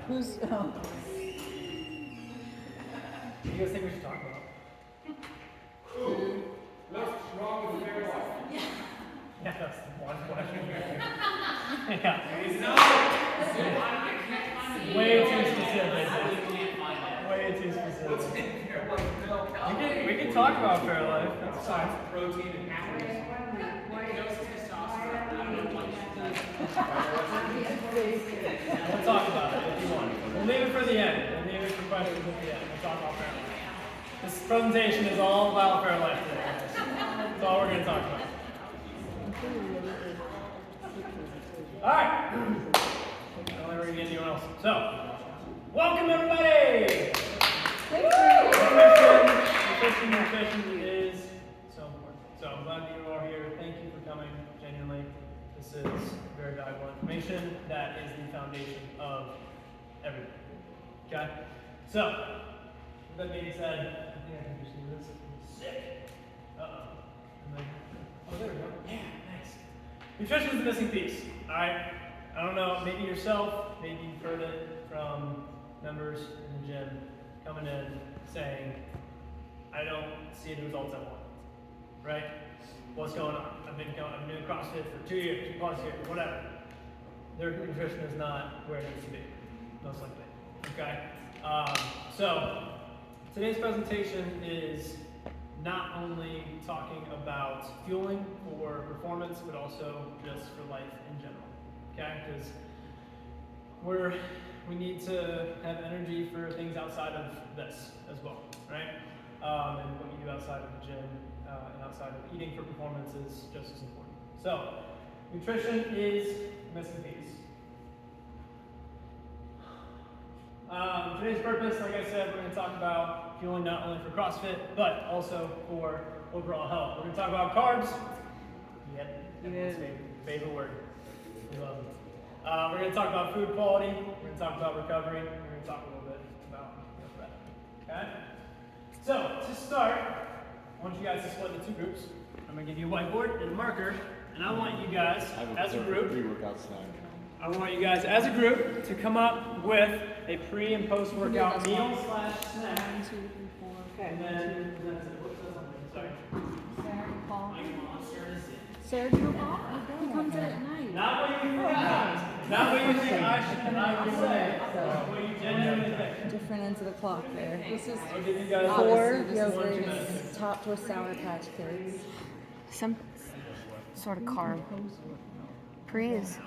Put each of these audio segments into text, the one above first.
Who's? Oh. What do you guys think we should talk about? What's wrong with fair life? Yeah, that's one question. Yeah. It's not. I can't find it. Way too specific. Way too specific. What's in fair life milk? We can talk about fair life. That's fine. Besides protein and calories. We'll talk about it if you want. We'll leave it for the end. We'll leave it for questions at the end. We'll talk about fair life. This presentation is all about fair life today. That's all we're going to talk about. All right. I don't think we're going to get anyone else. So, welcome everybody! Nutrition is so important. So I'm glad that you are here. Thank you for coming, genuinely. This is very valuable information that is the foundation of everything. Okay? So, with that being said, I think I can just do this. Sick. Oh, there we go. Yeah, nice. Nutrition is the missing piece. Alright? I don't know, maybe yourself, maybe you've heard it from members in the gym coming in saying, I don't see the results I want. Right? What's going on? I've been doing CrossFit for 2 years, 2+ years, whatever. Their nutrition is not where it needs to be, most likely. Okay? So, today's presentation is not only talking about fueling for performance, but also just for life in general. Okay? Because we need to have energy for things outside of this as well, right? And what you do outside of the gym and outside of eating for performance is just as important. So, nutrition is a missing piece. Today's purpose, like I said, we're going to talk about fueling not only for CrossFit, but also for overall health. We're going to talk about carbs. Yep, everyone's favorite word. We love them. We're going to talk about food quality. We're going to talk about recovery. We're going to talk a little bit about that. Okay? So, to start, I want you guys to split into 2 groups. I'm going to give you a whiteboard and a marker, and I want you guys, as a group, I want you guys, as a group, to come up with a pre- and post-workout meal / snack. 1, 2, 3, 4. Okay. And then, what's that one? Sorry. Sergio Paul? He comes in at night. Not what you think. Not what you think I would say. What you genuinely think. Different ends of the clock there. This is I'll give you guys 4 1 to 2 yogurts minutes. topped with Sour Patch Kids. Some sort of carb. Pre is.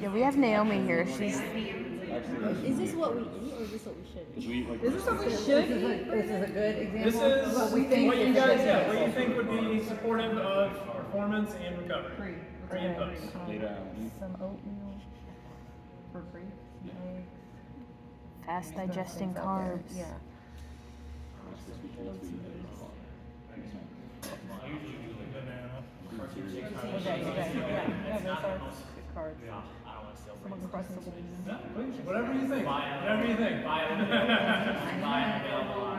Yeah, we have Naomi here. She's. Is this what we eat or is this what we should eat? Is this what we should eat? This is a good example. This is what we think. what you guys, yeah, what you think would be supportive of performance and recovery. Pre and post. Some oatmeal. For free. Fast digesting carbs. Yeah. Cards. Some uncrustables. Yeah, please, whatever you think. Whatever you think.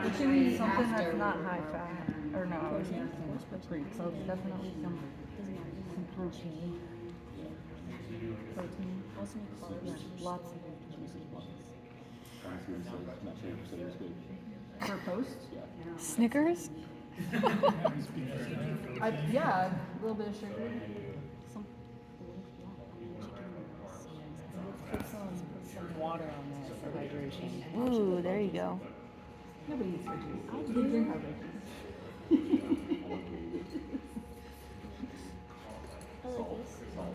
We should eat something that's not high fat. Or no, I was thinking this for free. So definitely some protein. Protein. Also need carbs. Lots of for post? Snickers? Yeah, a little bit of sugar. Some Put some water on that for hydration. Ooh, there you go. nobody eats veggies. I do drink our veggies. I like this. Salt and salt.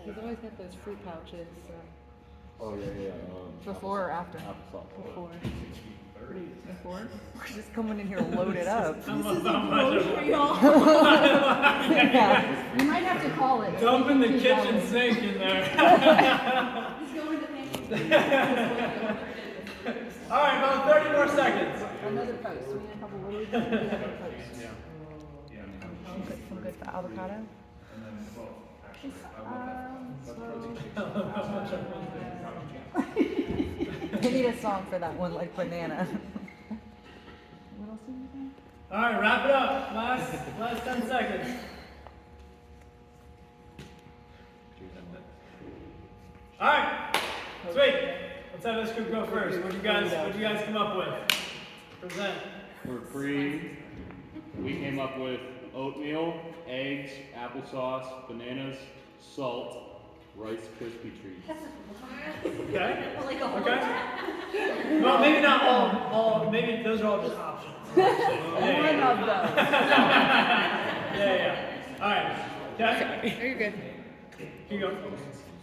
He's always got those fruit pouches. Before or after? Before. Before? We're just coming in here loaded up. This is a grocery haul. Yeah. You might have to call it. Dumping the kitchen sink in there. He's going to pay. All right, about 30 more seconds. Another post. We need a couple words. Another post. Some good for avocado. They need a song for that one, like banana. What else did you think? All right, wrap it up. Last 10 seconds. All right, sweet. Let's have this group go first. What you guys come up with? Present. For pre, we came up with oatmeal, eggs, applesauce, bananas, salt, Rice Krispie treats. Okay. Okay. Well, maybe not all. Maybe those are all just options. One of those. Yeah. All right. Okay. You're good. Keep going.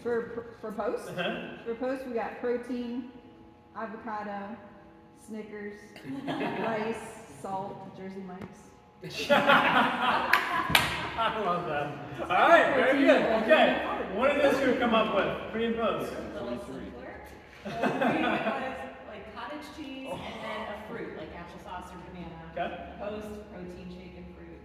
For post? Uh-huh. For post, we got protein, avocado, Snickers, rice, salt, Jersey Mike's. I love that. All right. Very good. Okay. What did this group come up with? Pre and post. A little simpler. Pre was like cottage cheese and then a fruit, like applesauce or banana. Okay. Post, protein shake and fruit.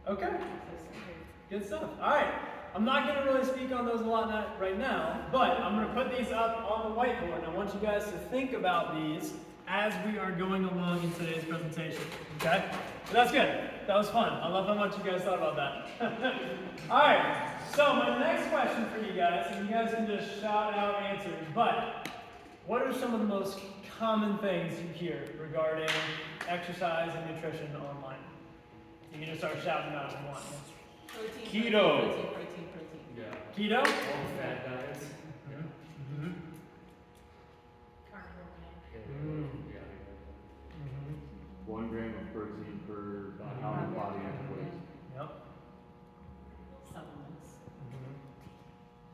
Okay. So simple. Good stuff. All right. I'm not going to really speak on those a lot right now, but I'm going to put these up on the whiteboard, and I want you guys to think about these as we are going along in today's presentation. Okay? So that's good. That was fun. I love how much you guys thought about that. All right. So my next question for you guys, and you guys can just shout out answers, but what are some of the most common things you hear regarding exercise and nutrition online? You can just start shouting out if you want. Protein, Keto. protein. Yeah. Keto? All fat diets. Mm-hmm. Carnivore. Yeah. 1 gram of protein per pound of body weight. Yep. Supplements.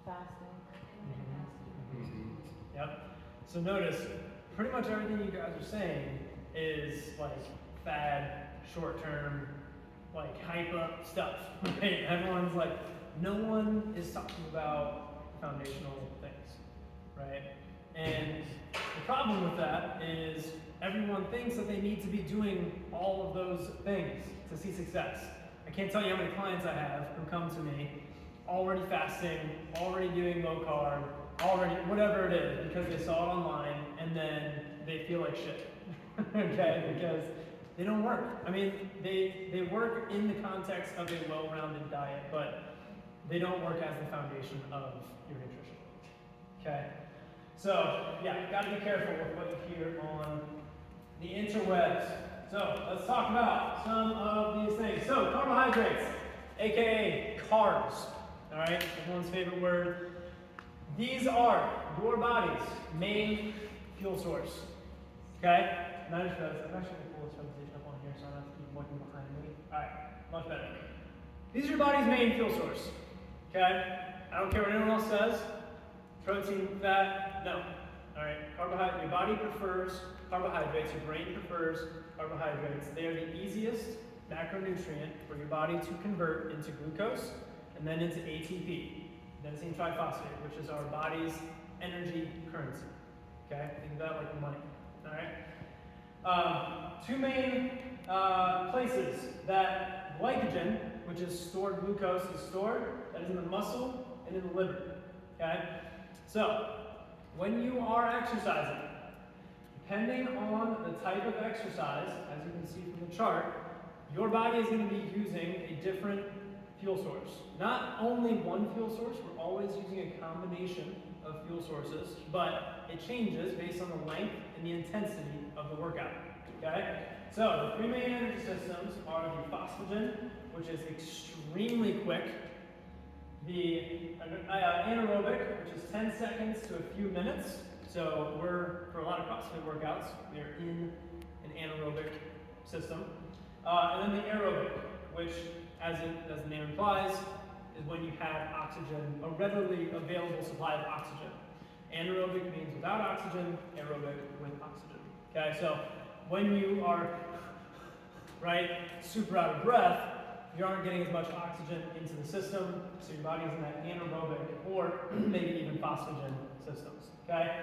Fasting. Yep. So notice, pretty much everything you guys are saying is like fad, short term, like hype up stuff. Right? Everyone's like, no one is talking about foundational things, right? And the problem with that is everyone thinks that they need to be doing all of those things to see success. I can't tell you how many clients I have who come to me already fasting, already doing low carb, already whatever it is, because they saw it online and then they feel like shit. Okay? Because they don't work. I mean, they work in the context of a well-rounded diet, but they don't work as the foundation of your nutrition. Okay? So, yeah, gotta be careful with what you hear on the interwebs. So, let's talk about some of these things. So, carbohydrates, aka carbs. All right, everyone's favorite word. These are your body's main fuel source. Okay? And I just realized I'm actually going to pull this presentation up on here so I don't have to keep looking behind me. All right, much better. These are your body's main fuel source. Okay? I don't care what anyone else says. Protein, fat, no. All right, carbohydrate. Your body prefers carbohydrates. Your brain prefers carbohydrates. They are the easiest macronutrient for your body to convert into glucose and then into ATP, adenosine triphosphate, which is our body's energy currency. Okay, think of that like money. All right. Two main places that glycogen, which is stored glucose, is stored. That is in the muscle and in the liver. Okay. So when you are exercising, depending on the type of exercise, as you can see from the chart, your body is going to be using a different fuel source. Not only one fuel source, we're always using a combination of fuel sources, but it changes based on the length and the intensity of the workout. Okay? So the three main energy systems are the phosphagen, which is extremely quick, the anaerobic, which is 10 seconds to a few minutes. So for a lot of CrossFit workouts, we are in an anaerobic system. And then the aerobic, which, as the name implies, is when you have oxygen, a readily available supply of oxygen. Anaerobic means without oxygen, aerobic with oxygen. Okay, so when you are, right, super out of breath, you aren't getting as much oxygen into the system, so your body's in that anaerobic or maybe even phosphagen systems. Okay?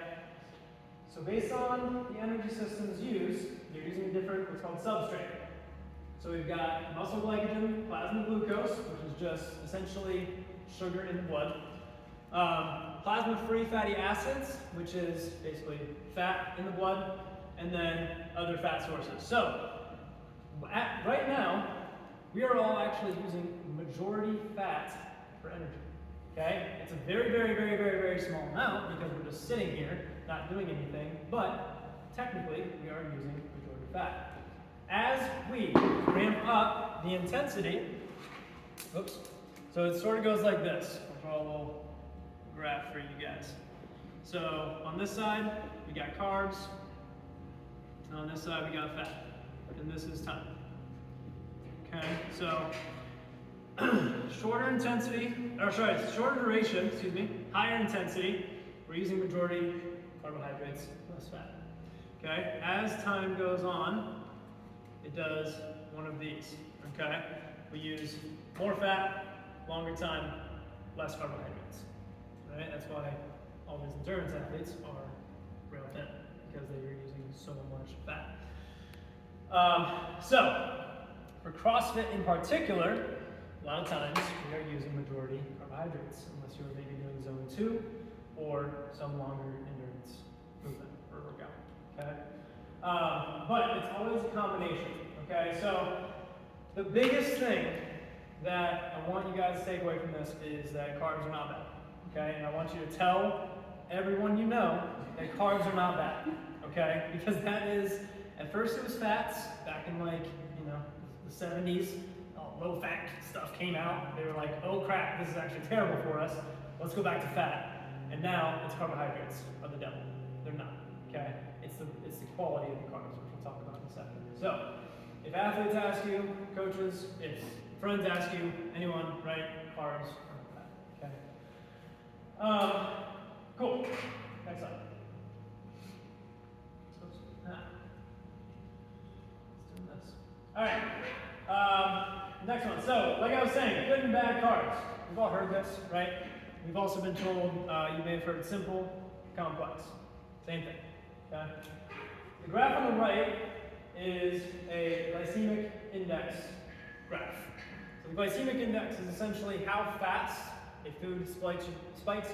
So based on the energy systems used, you're using a different, what's called substrate. So we've got muscle glycogen, plasma glucose, which is just essentially sugar in the blood. Plasma-free fatty acids, which is basically fat in the blood, and then other fat sources. So right now, we are all actually using majority fat for energy. Okay? It's a very, very, very, very, very small amount because we're just sitting here, not doing anything, but technically we are using majority fat. As we ramp up the intensity, oops, so it sort of goes like this. I'll draw a little graph for you guys. So on this side, we got carbs, and on this side, we got fat, and this is time. Okay, so shorter duration, higher intensity, we're using majority carbohydrates, less fat. Okay, as time goes on, it does one of these. Okay, we use more fat, longer time, less carbohydrates. Right, that's why all these endurance athletes are rail thin, because they are using so much fat. So, for CrossFit in particular, a lot of times we are using majority carbohydrates, unless you're maybe doing zone 2 or some longer endurance movement or workout. Okay, but it's always a combination. Okay, so the biggest thing that I want you guys to take away from this is that carbs are not bad. Okay, and I want you to tell everyone you know that carbs are not bad. Okay, because that is, at first it was fats back in like, the 70s. Low fat stuff came out. They were like, oh crap, this is actually terrible for us. Let's go back to fat. And now it's carbohydrates are the devil. They're not. Okay, it's the quality of the carbs, which we'll talk about in a second. So, if athletes ask you, coaches, if friends ask you, anyone, right? Carbs are not bad. Okay. Cool. Next slide. Let's do this. All right. Next one. So, like I was saying, good and bad carbs. We've all heard this, right? We've also been told, you may have heard simple, complex. Same thing. Okay? The graph on the right is a glycemic index graph. So the glycemic index is essentially how fast a food spikes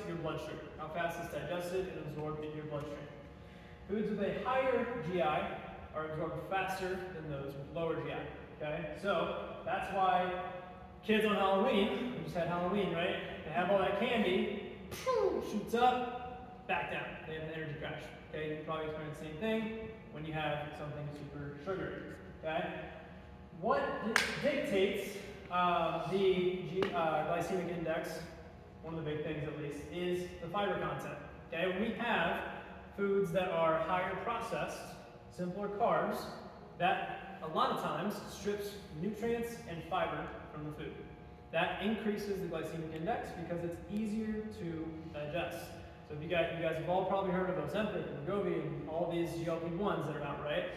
your blood sugar, how fast it's digested and absorbed in your bloodstream. Foods with a higher GI are absorbed faster than those with lower GI. Okay, so that's why kids on Halloween, we just had Halloween, right? They have all that candy, shoots up, back down. They have an energy crash. Okay, you probably experience the same thing when you have something super sugary. Okay, what dictates the glycemic index? One of the big things, at least, is the fiber content. Okay, when we have foods that are higher processed, simpler carbs, that a lot of times strips nutrients and fiber from the food. That increases the glycemic index because it's easier to digest. So if you guys have all probably heard of Ozempic and Wegovy and all these GLP-1s that are out, right?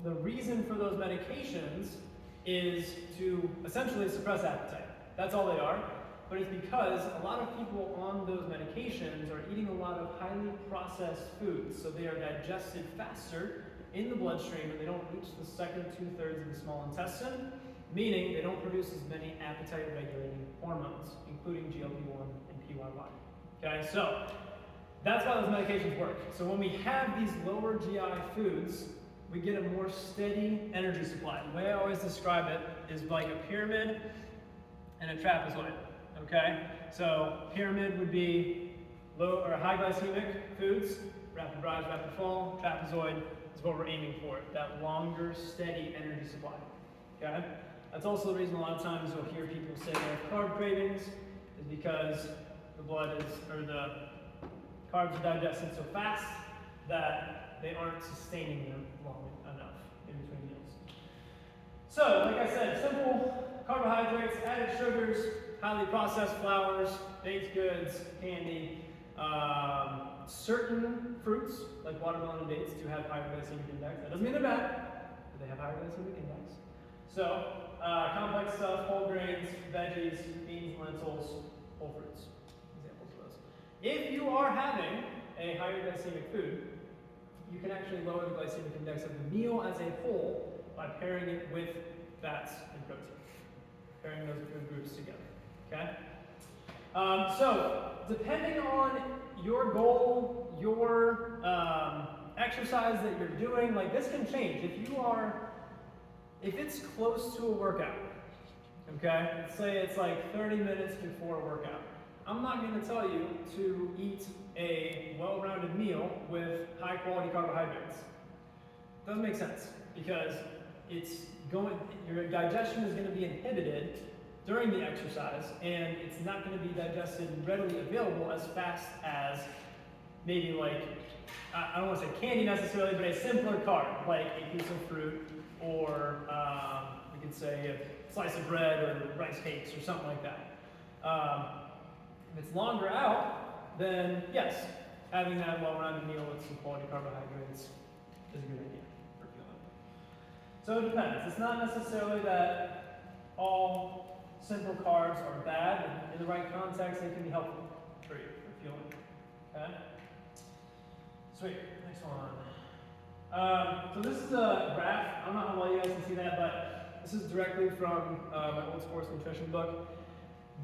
The reason for those medications is to essentially suppress appetite. That's all they are. But it's because a lot of people on those medications are eating a lot of highly processed foods, so they are digested faster in the bloodstream and they don't reach the second 2/3 of the small intestine, meaning they don't produce as many appetite regulating hormones, including GLP-1 and PYY. Okay, so that's why those medications work. So when we have these lower GI foods, we get a more steady energy supply. The way I always describe it is like a pyramid and a trapezoid. Okay, so pyramid would be low or high glycemic foods, rapid rise, rapid fall. Trapezoid is what we're aiming for, that longer, steady energy supply. Okay, that's also the reason a lot of times you'll hear people say they have carb cravings, is because the carbs are digested so fast that they aren't sustaining them long enough in between meals. So, like I said, simple carbohydrates, added sugars, highly processed flours, baked goods, candy. Certain fruits, like watermelon and dates, do have higher glycemic index. That doesn't mean they're bad, but they have higher glycemic index. So, complex stuff, whole grains, veggies, beans, lentils, whole fruits. Examples of those. If you are having a higher glycemic food, you can actually lower the glycemic index of the meal as a whole by pairing it with fats and protein. Pairing those food groups together. Okay? So, depending on your goal, your exercise that you're doing, like this can change. If it's close to a workout, Okay? Let's say it's like 30 minutes before a workout. I'm not going to tell you to eat a well-rounded meal with high-quality carbohydrates. Doesn't make sense because your digestion is going to be inhibited during the exercise, and it's not going to be digested readily available as fast as maybe like, I don't want to say candy necessarily, but a simpler carb, like a piece of fruit, or we could say a slice of bread or rice cakes or something like that. If it's longer out, then yes, having that well-rounded meal with some quality carbohydrates is a good idea for fueling. So it depends. It's not necessarily that all simple carbs are bad. In the right context, they can be helpful for you for fueling. Okay? Sweet. Next one. So this is a graph. I don't know how well you guys can see that, but this is directly from my old sports nutrition book.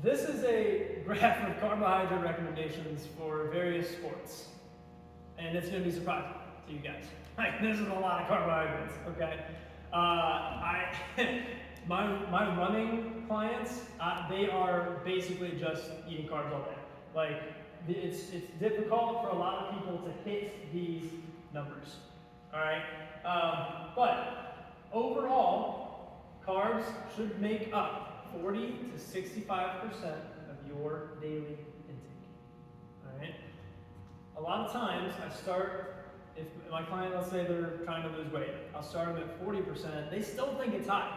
This is a graph of carbohydrate recommendations for various sports. And it's going to be surprising to you guys. Like, this is a lot of carbohydrates, okay? My running clients, they are basically just eating carbs all day. Like, it's difficult for a lot of people to hit these numbers, all right? But overall, carbs should make up 40 to 65% of your daily intake, all right? A lot of times I start, if my client, let's say they're trying to lose weight, I'll start them at 40%, they still think it's high.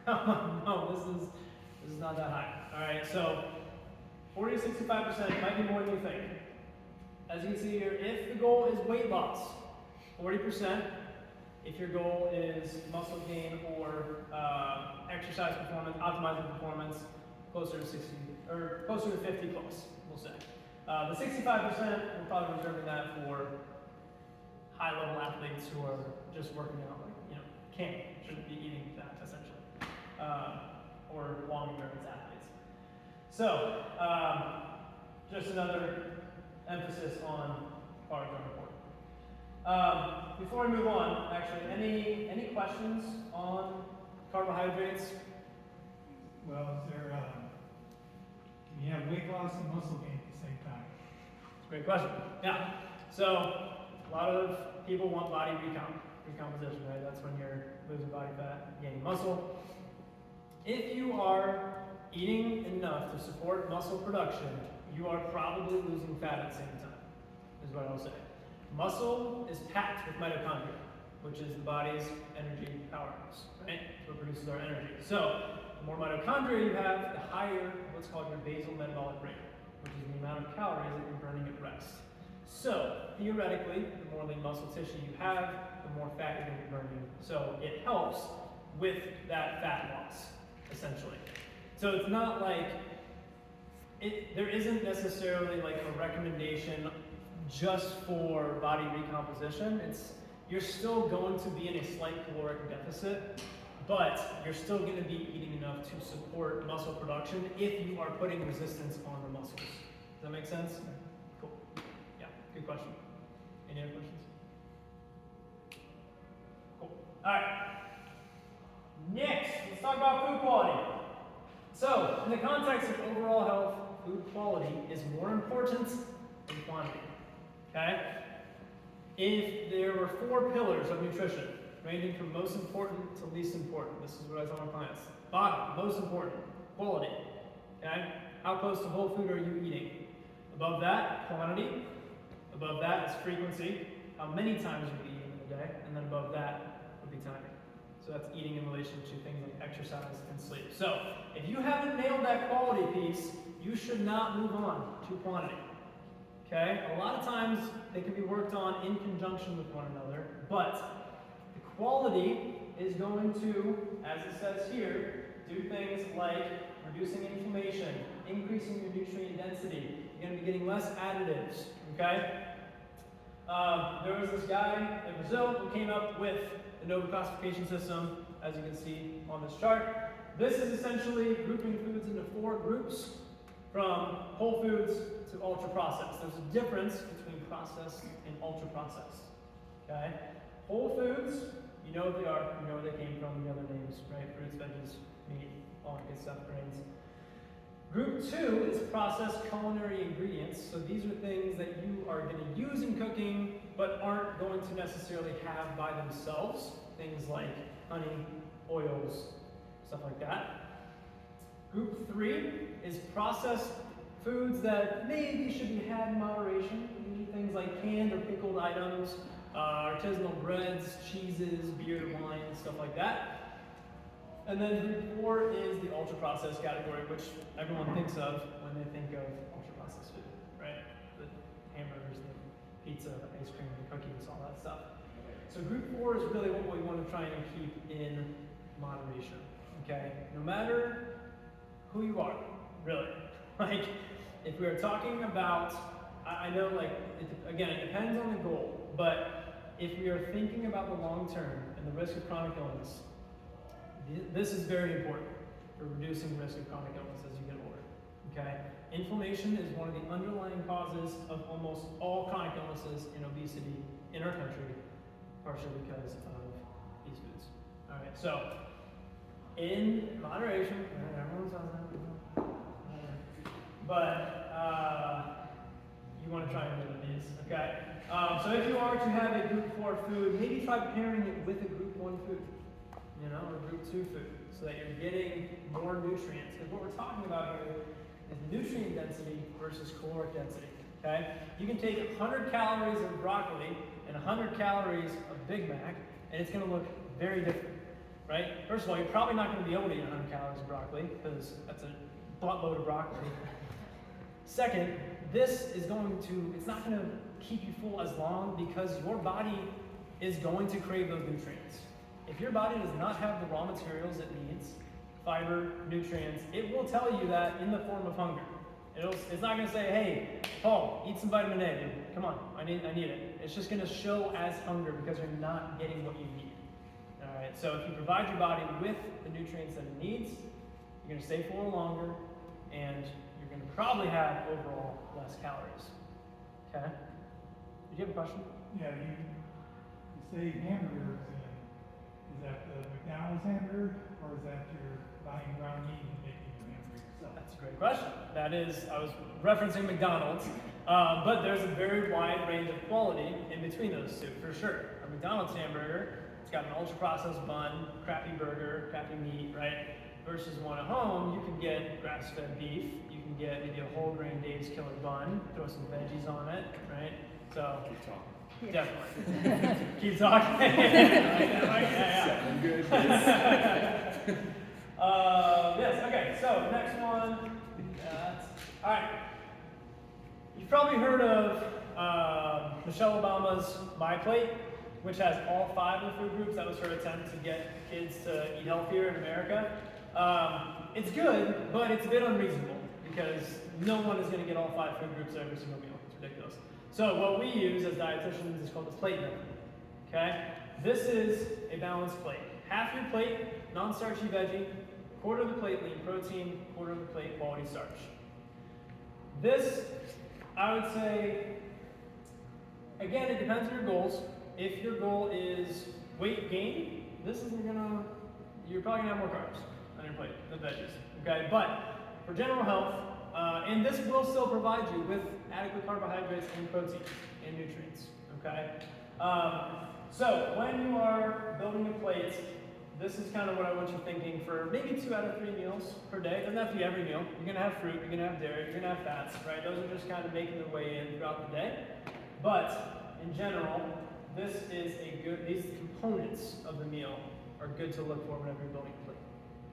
No, this is not that high, all right? So 40 to 65% might be more than you think. As you can see here, if the goal is weight loss, 40%. If your goal is muscle gain or exercise performance, optimizing performance, closer to 60 or closer to 50 plus, we'll say. The 65%, we're probably reserving that for high-level athletes who are just working out, shouldn't be eating that essentially, or long endurance athletes. So, just another emphasis on carbs are important. Before we move on, actually, any questions on carbohydrates? Well, is there, can you have weight loss and muscle gain at the same time? It's a great question. Yeah. So a lot of people want body recomposition, right? That's when you're losing body fat, gaining muscle. If you are eating enough to support muscle production, you are probably losing fat at the same time, is what I'll say. Muscle is packed with mitochondria, which is the body's energy powerhouse, right? It's what produces our energy. So the more mitochondria you have, the higher what's called your basal metabolic rate, which is the amount of calories that you're burning at rest. So theoretically, the more lean muscle tissue you have, the more fat you're going to be burning. So it helps with that fat loss, essentially. So it's not like, there isn't necessarily like a recommendation just for body recomposition. You're still going to be in a slight caloric deficit, but you're still going to be eating enough to support muscle production if you are putting resistance on the muscles. Does that make sense? Cool. Yeah, good question. Any other questions? Cool. All right. Next, let's talk about food quality. So, in the context of overall health, food quality is more important than quantity. Okay? If there were 4 pillars of nutrition, ranging from most important to least important, this is what I tell my clients. Bottom, most important, quality. Okay? How close to whole food are you eating? Above that, quantity. Above that is frequency, how many times you're eating in a day, and then above that would be timing. So that's eating in relation to things like exercise and sleep. So if you haven't nailed that quality piece, you should not move on to quantity. Okay? A lot of times they can be worked on in conjunction with one another, but the quality is going to, as it says here, do things like reducing inflammation, increasing your nutrient density. You're going to be getting less additives. Okay? There was this guy in Brazil who came up with the NOVA classification system, as you can see on this chart. This is essentially grouping foods into 4 groups, from whole foods to ultra processed. There's a difference between processed and ultra processed. Okay? Whole foods, you know what they are, you know where they came from, the other names, right? Fruits, veggies, meat, all that good stuff, grains. Group 2 is processed culinary ingredients. So these are things that you are going to use in cooking, but aren't going to necessarily have by themselves. Things like honey, oils, stuff like that. Group 3 is processed foods that maybe should be had in moderation. Things like canned or pickled items, artisanal breads, cheeses, beer, wine, stuff like that. And then group 4 is the ultra-processed category, which everyone thinks of when they think of ultra-processed food, right? The hamburgers, the pizza, the ice cream, the cookies, all that stuff. So group 4 is really what we want to try and keep in moderation, okay? No matter who you are, really. Like, if we are talking about, I know, like, again, it depends on the goal, but if we are thinking about the long term and the risk of chronic illness, this is very important for reducing risk of chronic illness as you get older, okay? Inflammation is one of the underlying causes of almost all chronic illnesses and obesity in our country, partially because of these foods. All right, so in moderation, everyone says that, but you want to try and limit these, okay? So if you are to have a group 4 food, maybe try pairing it with a group 1 food, you know, or group 2 food, so that you're getting more nutrients. Because what we're talking about here is nutrient density versus caloric density, okay? You can take 100 calories of broccoli and 100 calories of Big Mac, and it's going to look very different, right? First of all, you're probably not going to be able to eat 100 calories of broccoli, because that's a buttload of broccoli. Second, this is going to, it's not going to keep you full as long because your body is going to crave those nutrients. If your body does not have the raw materials it needs, fiber, nutrients, it will tell you that in the form of hunger. It's not going to say, hey, Paul, eat some vitamin A, dude. Come on, I need it. It's just going to show as hunger because you're not getting what you need. All right, so if you provide your body with the nutrients that it needs, you're going to stay full longer, and you're going to probably have overall less calories. Okay? Did you have a question? Yeah, you say hamburgers, is that the McDonald's hamburger, or is that you're buying ground meat and making your hamburger yourself? That's a great question. That is, I was referencing McDonald's, but there's a very wide range of quality in between those two, for sure. A McDonald's hamburger, it's got an ultra-processed bun, crappy burger, crappy meat, right? Versus one at home, you can get grass-fed beef, you can get maybe a whole grain Dave's Killer bun, throw some veggies on it, right? So, Keep talking. definitely. Keep talking. Yeah. Good. Yes, okay, so next one. All right. You've probably heard of Michelle Obama's My Plate, which has all 5 of the food groups. That was her attempt to get kids to eat healthier in America. It's good, but it's a bit unreasonable because no one is going to get all 5 food groups every single meal. It's ridiculous. So what we use as dietitians is called the plate method. Okay? This is a balanced plate. Half your plate, non-starchy veggie, quarter of the plate lean protein, quarter of the plate quality starch. This, I would say, again, it depends on your goals. If your goal is weight gain, this isn't gonna, you're probably gonna have more carbs on your plate than veggies, okay? But for general health, and this will still provide you with adequate carbohydrates and protein and nutrients, okay? So when you are building a plate, this is kind of what I want you thinking for maybe 2 out of 3 meals per day. It doesn't have to be every meal. You're gonna have fruit, you're gonna have dairy, you're gonna have fats, right? Those are just kind of making their way in throughout the day. But in general, this is a good, these components of the meal are good to look for whenever you're building a plate,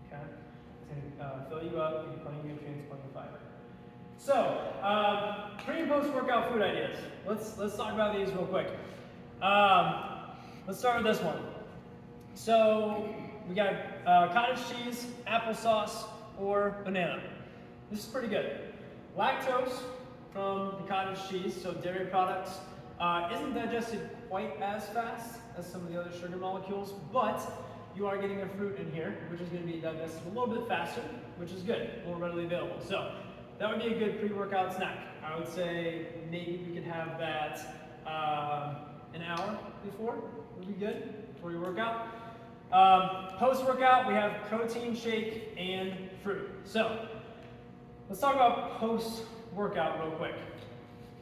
okay? It's gonna fill you up, give you plenty of nutrients, plenty of fiber. So, pre and post workout food ideas. Let's talk about these real quick. Let's start with this one. So, we got cottage cheese, applesauce, or banana. This is pretty good. Lactose from the cottage cheese, so dairy products, isn't digested quite as fast as some of the other sugar molecules, but you are getting a fruit in here, which is going to be digested a little bit faster, which is good, more readily available. So that would be a good pre-workout snack. I would say maybe we could have that an hour before would be good before your workout. Post-workout, we have protein shake and fruit. So, let's talk about post-workout real quick.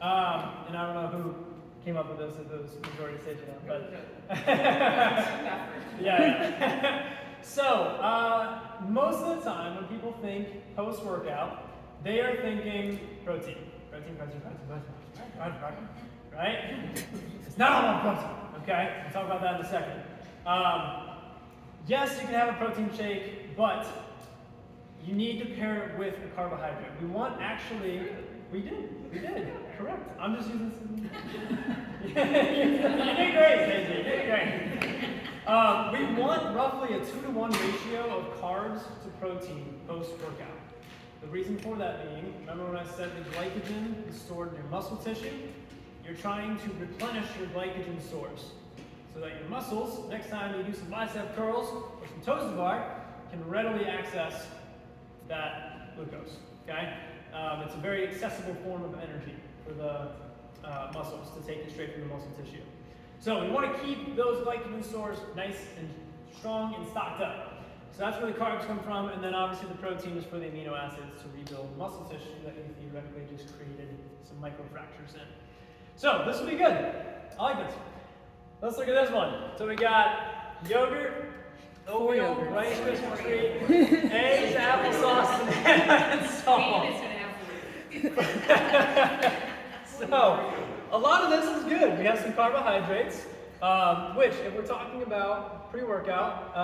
And I don't know who came up with this, if it was majority stage now, but yeah. So, most of the time when people think post-workout, they are thinking protein, right? It's not all about protein, okay? We'll talk about that in a second. Yes, you can have a protein shake, but you need to pair it with a carbohydrate. We did, correct. I'm just using some. You did great, Stacey, you did great. We want roughly a 2-to-1 ratio of carbs to protein post-workout. The reason for that being, remember when I said the glycogen is stored in your muscle tissue? You're trying to replenish your glycogen stores so that your muscles, next time you do some bicep curls or some toes to bar, can readily access that glucose, okay? It's a very accessible form of energy for the muscles to take it straight from the muscle tissue. So we want to keep those glycogen stores nice and strong and stocked up. So that's where the carbs come from, and then obviously the protein is for the amino acids to rebuild muscle tissue that you theoretically just created some microfractures in. So this will be good. I like this. Let's look at this one. So we got yogurt, oatmeal, Rice Krispie treat, eggs, applesauce, and salt. So a lot of this is good. We have some carbohydrates, which if we're talking about pre-workout,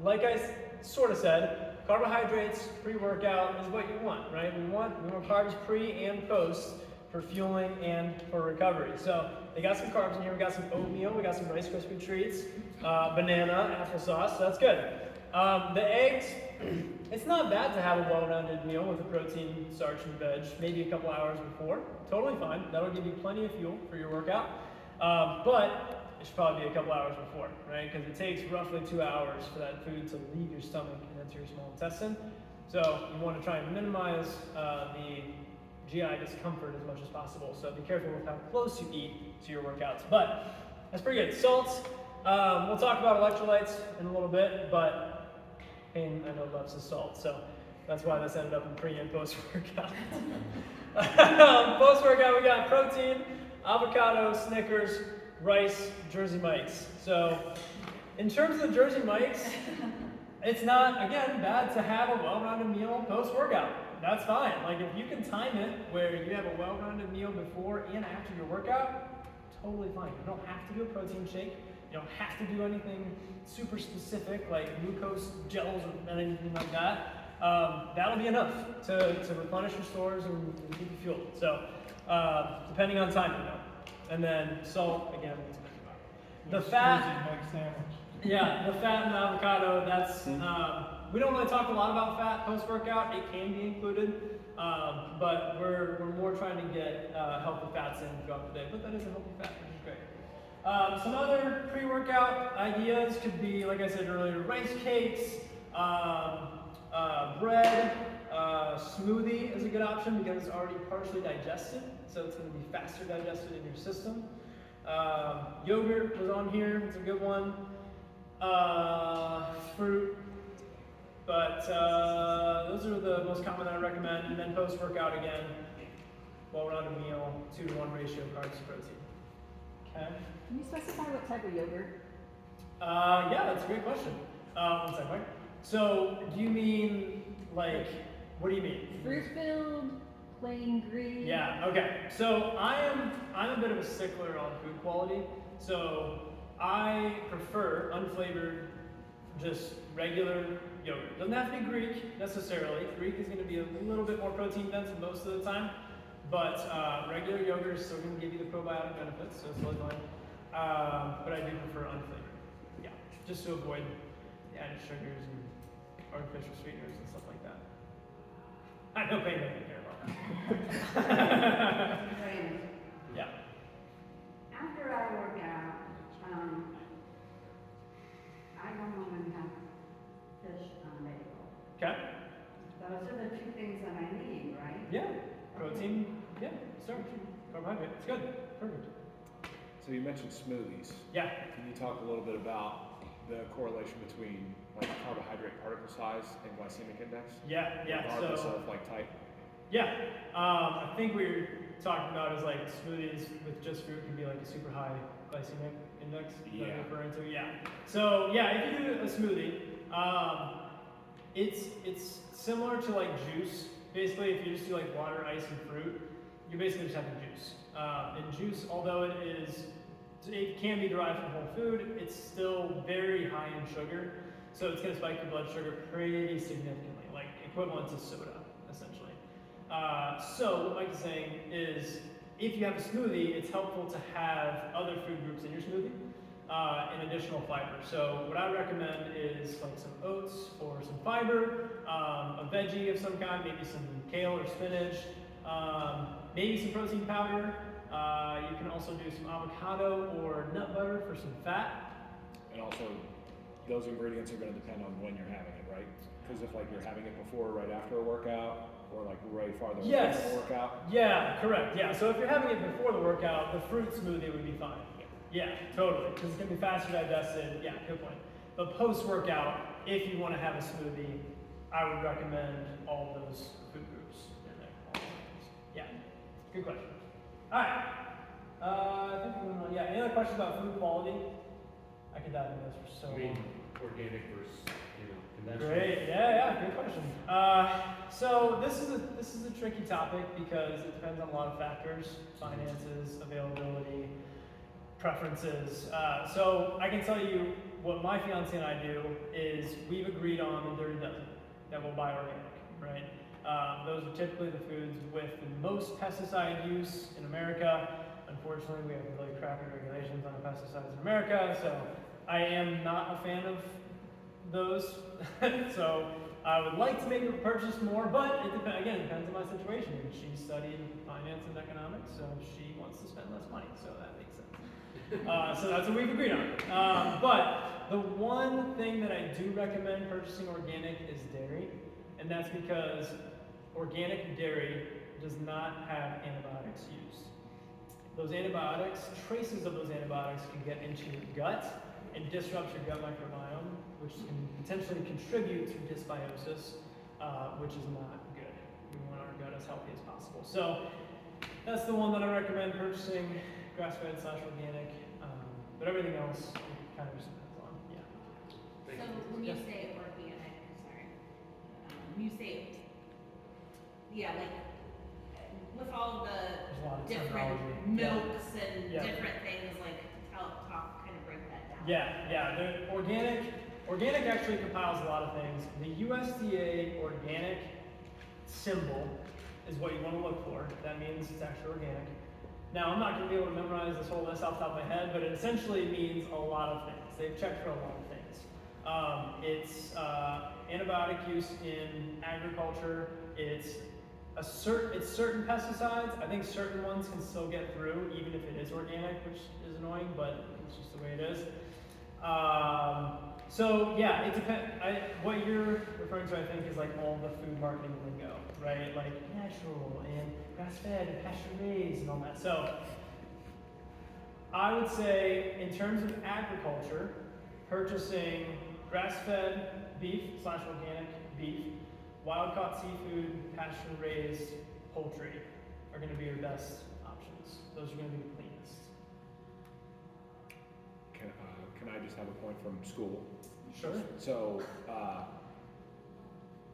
like I sort of said, carbohydrates pre-workout is what you want, right? We want carbs pre and post for fueling and for recovery. So they got some carbs in here. We got some oatmeal. We got some Rice Krispie treats, banana, applesauce. So that's good. The eggs, it's not bad to have a well-rounded meal with a protein, starch, and veg, maybe a couple hours before. Totally fine. That'll give you plenty of fuel for your workout. But it should probably be a couple hours before, right? Because it takes roughly 2 hours for that food to leave your stomach and into your small intestine. So you want to try and minimize the GI discomfort as much as possible. So be careful with how close you eat to your workouts. But that's pretty good. Salts, we'll talk about electrolytes in a little bit, but Payne, I know, loves his salt. So that's why this ended up in pre and post-workout. Post-workout, we got protein, avocado, Snickers, rice, Jersey Mike's. So in terms of the Jersey Mike's, it's not, again, bad to have a well-rounded meal post-workout. That's fine. Like if you can time it where you have a well-rounded meal before and after your workout, totally fine. You don't have to do a protein shake. You don't have to do anything super specific like glucose gels or anything like that. That'll be enough to replenish your stores and keep you fueled. So depending on time, you know. And then salt, again, we'll talk about. The fat, yeah, the fat and the avocado, that's, we don't really talk a lot about fat post-workout. It can be included, but we're more trying to get healthy fats in throughout the day. But that is a healthy fat, which is great. Some other pre-workout ideas could be, like I said earlier, rice cakes, bread, smoothie is a good option because it's already partially digested, so it's going to be faster digested in your system. Yogurt was on here, it's a good one. Fruit, but those are the most common that I recommend. And then post-workout again, well-rounded meal, 2-to-1 ratio carbs to protein. Okay. Can you specify what type of yogurt? Yeah, that's a great question. One second, Mike. So, do you mean like, what do you mean? Fruit-filled, plain green. Yeah. Okay. So I'm a bit of a stickler on food quality. So I prefer unflavored, just regular yogurt. Doesn't have to be Greek necessarily. Greek is going to be a little bit more protein dense most of the time, but regular yogurt is still going to give you the probiotic benefits, so it's totally fine. But I do prefer unflavored. Yeah, just to avoid the added sugars and artificial sweeteners and stuff like that. I know Payne doesn't care about that. Yeah. After I work out, I don't want to have fish on bagel. Okay. Those are the two things that I need, right? Yeah. Protein. Yeah. Starch. Carbohydrate. It's good. Perfect. So you mentioned smoothies. Yeah. Can you talk a little bit about the correlation between like carbohydrate particle size and glycemic index? Yeah, Regardless so, of like type? yeah, I think we were talking about is like smoothies with just fruit can be like a super high glycemic index. Is that what Yeah. you're referring to? Yeah. So yeah, if you do a smoothie, it's similar to like juice. Basically, if you just do like water, ice, and fruit, you're basically just having juice. And juice, although it can be derived from whole food, it's still very high in sugar. So it's going to spike your blood sugar pretty significantly, like equivalent to soda, essentially. So what Mike is saying is, if you have a smoothie, it's helpful to have other food groups in your smoothie and additional fiber. So what I would recommend is like some oats for some fiber, a veggie of some kind, maybe some kale or spinach, maybe some protein powder. You can also do some avocado or nut butter for some fat. And also, those ingredients are going to depend on when you're having it, right? Because if like you're having it before or right after a workout, or like way farther away Yes. from a workout. Yeah, correct. Yeah, so if you're having it before the workout, the fruit smoothie would be fine. Yeah, totally, because it's going to be faster digested. Yeah, good point. But post-workout, if you want to have a smoothie, I would recommend all of those food groups in there. All those things. Yeah, good question. All right. I think we're moving on. Yeah, any other questions about food quality? I could dive into this for so long. Organic versus, conventional. Great. Yeah, good question. So this is a tricky topic because it depends on a lot of factors: finances, availability, preferences. So I can tell you what my fiance and I do is we've agreed on the Dirty Dozen that we'll buy organic, right? Those are typically the foods with the most pesticide use in America. Unfortunately, we have really crappy regulations on pesticides in America, so I am not a fan of those. So I would like to maybe purchase more, but it depends on my situation. She studied finance and economics, so she wants to spend less money, so that makes sense. So that's what we've agreed on. But the one thing that I do recommend purchasing organic is dairy, and that's because organic dairy does not have antibiotics used. Those antibiotics, traces of those antibiotics can get into your gut and disrupt your gut microbiome, which can potentially contribute to dysbiosis, which is not good. We want our gut as healthy as possible. So that's the one that I recommend purchasing, grass-fed / organic, but everything else it kind of just depends on. Yeah. So when you say organic, sorry, when you say, yeah, like with all There's a lot the of different terminology. milks and Yeah. different things, like kind of break that down. Yeah. The organic actually compiles a lot of things. The USDA organic symbol is what you want to look for. That means it's actually organic. Now, I'm not going to be able to memorize this whole list off the top of my head, but it essentially means a lot of things. They've checked for a lot of things. It's antibiotic use in agriculture. It's certain pesticides. I think certain ones can still get through, even if it is organic, which is annoying, but it's just the way it is. So yeah, it depends. What you're referring to, I think, is like all the food marketing lingo, right? Like natural and grass-fed and pasture-raised and all that. So I would say, in terms of agriculture, purchasing grass-fed beef / organic beef, wild-caught seafood, pasture-raised poultry are going to be your best options. Those are going to be the cleanest. Can I just have a point from school? Sure. So,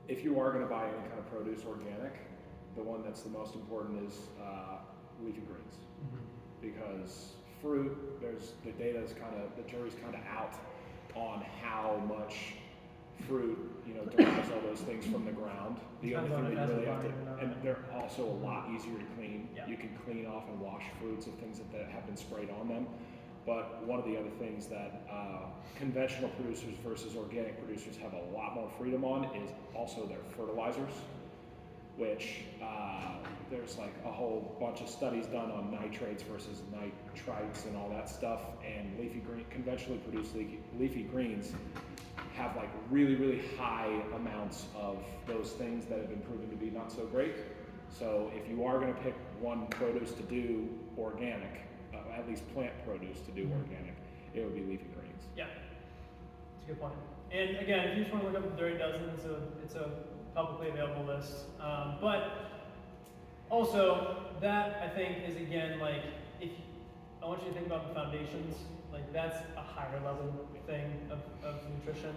if you are going to buy any kind of produce organic, the one that's the most important is leafy greens. Because fruit, the jury's kind of out on how much fruit, derives all those things from the ground. The only thing that you really have to, and they're also a lot easier to clean. Yeah. You can clean off and wash fruits of things that have been sprayed on them. But one of the other things that conventional producers versus organic producers have a lot more freedom on is also their fertilizers, which there's like a whole bunch of studies done on nitrates versus nitrites and all that stuff. And conventionally produced leafy greens have like really, really high amounts of those things that have been proven to be not so great. So if you are going to pick one produce to do organic, at least plant produce to do organic, it would be leafy greens. Yeah. a good point. And again, if you just want to look up the Dirty Dozen, it's a publicly available list. But also, that I think is again like, if I want you to think about the foundations, like that's a higher level thing of nutrition.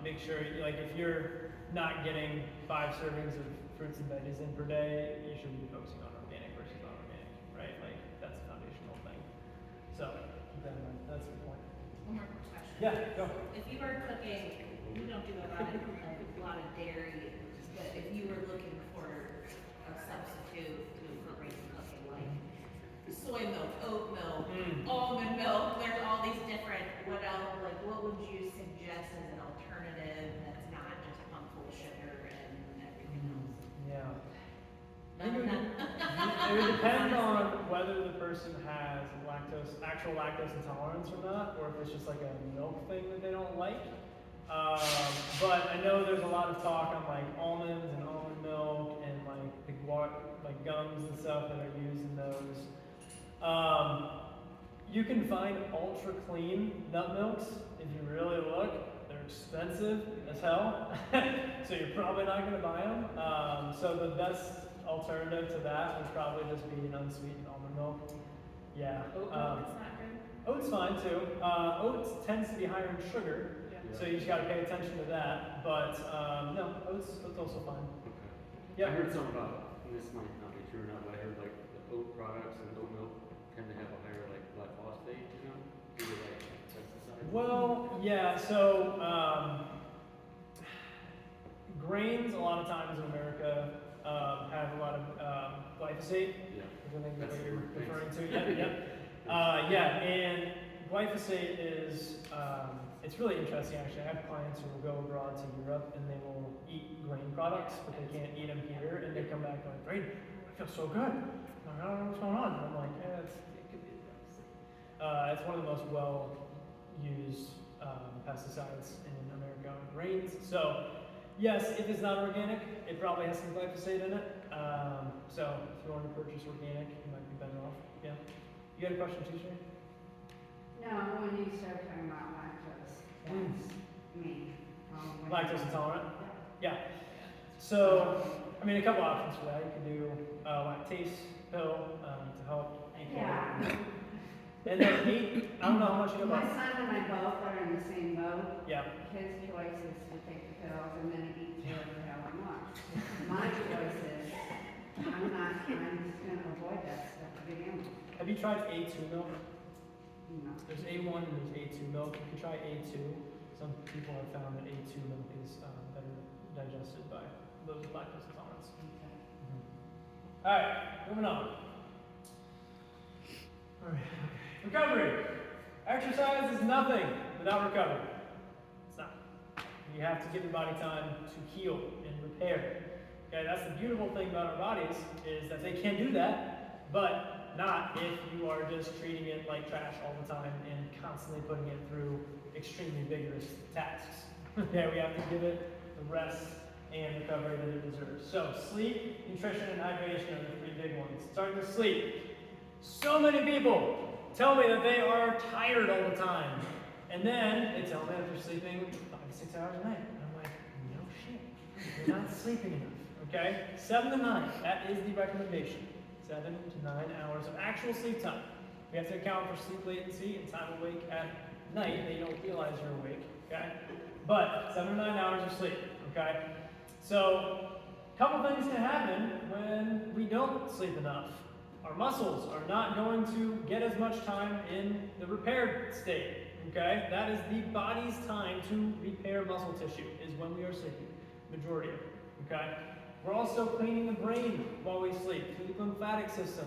Make sure, like if you're not getting 5 servings of fruits and veggies in per day, you should be focusing on organic versus non-organic, right? Like that's a foundational thing. So keep that in mind. That's a good point. One more question. Yeah, go. If you were cooking, we don't do a lot of dairy, but if you were looking for a substitute for raising cooking, like soy milk, oat milk, almond milk, there's all these different, what else, like what would you suggest as an alternative that's not just pump full of sugar and everything else? Yeah. It would depend on whether the person has actual lactose intolerance or not, or if it's just like a milk thing that they don't like. But I know there's a lot of talk on like almonds and almond milk and like gums and stuff that are used in those. You can find ultra clean nut milks if you really look. They're expensive as hell, so you're probably not going to buy them. So the best alternative to that would probably just be an unsweetened almond milk. Yeah. Oat milk, it's not good? Oat's fine too. Oats tends to be higher in sugar, so you just got to pay attention to that. But no, oats also fine. Okay. Yeah. I heard something about, and this might not be true or not, but I heard like the oat products and oat milk tend to have a higher like glyphosate, due to like pesticides. Well, yeah. So grains, a lot of times in America, have a lot of glyphosate. Yeah. Which I think is That's what the you're word, thanks. referring to. Yep. Yeah, and glyphosate is, it's really interesting actually. I have clients who will go abroad to Europe and they will eat grain products, but they can't eat them here, and they come back like, Brady, I feel so good. I don't know what's going on. And I'm like, yeah, it could be glyphosate. It's one of the most well-used pesticides in America on grains. So, yes, if it's not organic, it probably has some glyphosate in it. So if you want to purchase organic, you might be better off. Yeah. You got a question too, Shay? No, when you start talking about lactose, that's me. Lactose intolerant? Yeah. So, I mean, a couple options for that. You can do lactase pill to help. You can, Yeah. And then I don't know how much you know My about. son and I both are in the same boat. Yeah. His choice is to take the pills and then he eats whatever the hell he wants. My choice is, I'm just gonna avoid that stuff to begin with. Have you tried A2 milk? No. There's A1 and there's A2 milk. You can try A2. Some people have found that A2 milk is better digested by those with lactose intolerance. All right, moving on. All right. Recovery. Exercise is nothing without recovery. It's not. You have to give your body time to heal and repair. Okay, that's the beautiful thing about our bodies is that they can do that, but not if you are just treating it like trash all the time and constantly putting it through extremely vigorous tasks. Okay, we have to give it the rest and recovery that it deserves. So sleep, nutrition, and hydration are the 3 big ones. Starting with sleep. So many people tell me that they are tired all the time. And then they tell me that they're sleeping 5 to 6 hours a night. And I'm like, no shit. You're not sleeping enough. Okay? 7 to 9. That is the recommendation. 7 to 9 hours of actual sleep time. We have to account for sleep latency and time awake at night that you don't realize you're awake. Okay? But 7 to 9 hours of sleep. Okay? So, a couple things can happen when we don't sleep enough. Our muscles are not going to get as much time in the repaired state. Okay? That is the body's time to repair muscle tissue, is when we are sleeping. Majority of it. Okay? We're also cleaning the brain while we sleep through the lymphatic system.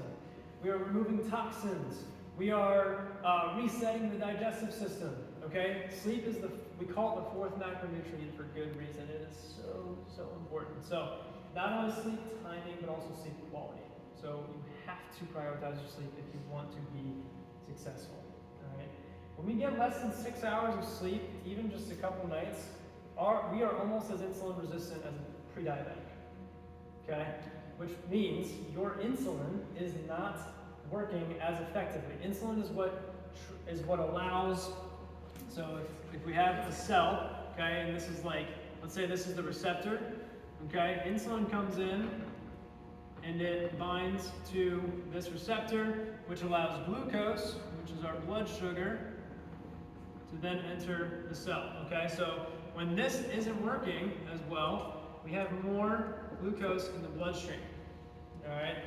We are removing toxins. We are resetting the digestive system. Okay? Sleep is we call it the 4th macronutrient for good reason. It is so important. So, not only sleep timing, but also sleep quality. So, you have to prioritize your sleep if you want to be successful. All right? When we get less than 6 hours of sleep, even just a couple nights, we are almost as insulin resistant as a pre-diabetic. Okay? Which means your insulin is not working as effectively. Insulin is what allows So if we have a cell, okay, and this is like, let's say this is the receptor, okay, insulin comes in and it binds to this receptor, which allows glucose, which is our blood sugar, to then enter the cell, okay? So when this isn't working as well, we have more glucose in the bloodstream, all right?